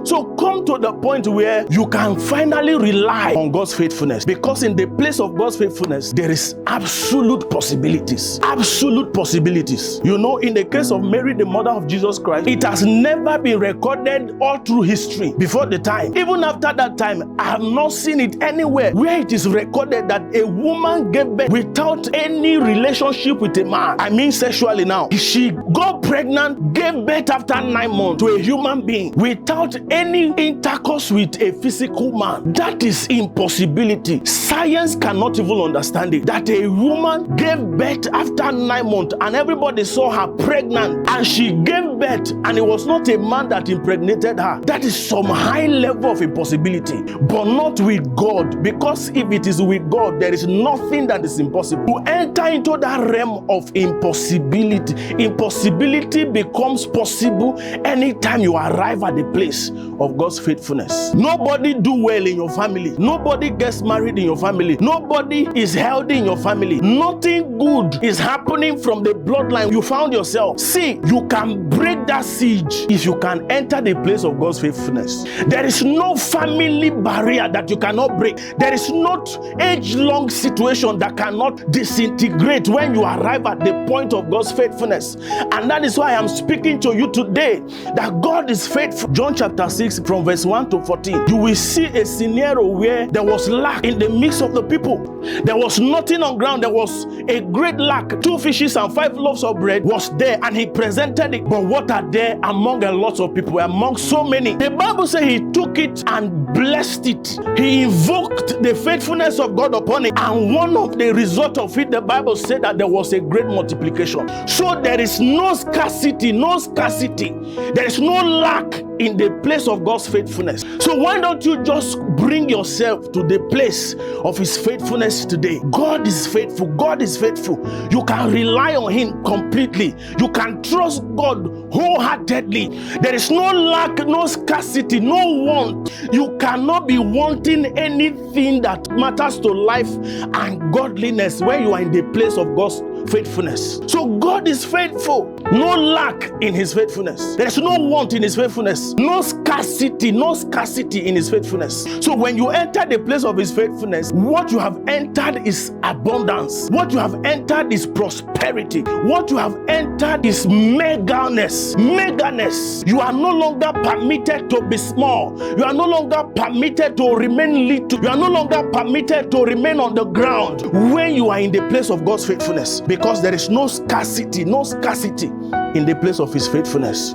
So come to the point where you can finally rely on God's faithfulness, because in the place of God's faithfulness, there is absolute possibilities. Absolute possibilities. You know, in the case of Mary, the mother of Jesus Christ, it has never been recorded all through history before the time. Even after that time, I have not seen it anywhere where it is recorded that a woman gave birth without any relationship with a man. I mean sexually now. She got pregnant, gave birth after 9 months to a human being without any intercourse with a physical man. That is impossibility. Science cannot even understand it. That a woman gave birth after 9 months and everybody saw her pregnant and she gave birth and it was not a man that impregnated her. That is some high level of impossibility, but not with God, because if it is with God, there is nothing that is impossible. To enter into that realm of impossibility, impossibility becomes possible anytime you arrive at the place of God's faithfulness. Nobody do well in your family. Nobody gets married in your family. Nobody is healthy in your family. Nothing good is happening from the bloodline you found yourself. See, you can break that siege if you can enter the place of God's faithfulness. There is no family barrier that you cannot break. There is not age-long situation that cannot disintegrate when you arrive at the point of God's faithfulness. And that is why I'm speaking to you today, that God is faithful. John chapter 6 from verse 1 to 14. You will see a scenario where there was lack in the midst of the people. There was nothing on ground. There was a great lack. 2 fishes and 5 loaves of bread was there, and he presented it. But what are there among a lot of people, among so many? The Bible says he took it and blessed it. He invoked the faithfulness of God upon it, and one of the result of it, the Bible said that there was a great multiplication. So there is no scarcity, no scarcity. There is no lack in the place of God's faithfulness. So why don't you just bring yourself to the place of his faithfulness today? God is faithful. God is faithful. You can rely on him completely. You can trust God wholeheartedly. There is no lack, no scarcity, no want. You cannot be wanting anything that matters to life and godliness when you are in the place of God's faithfulness. So God is faithful. No lack in his faithfulness. There is no want in his faithfulness. No scarcity in his faithfulness. So when you enter the place of his faithfulness, what you have entered is abundance. What you have entered is prosperity. What you have entered is megalness. Megalness. You are no longer permitted to be small. You are no longer permitted to remain little. You are no longer permitted to remain on the ground when you are in the place of God's faithfulness, because there is no scarcity in the place of his faithfulness.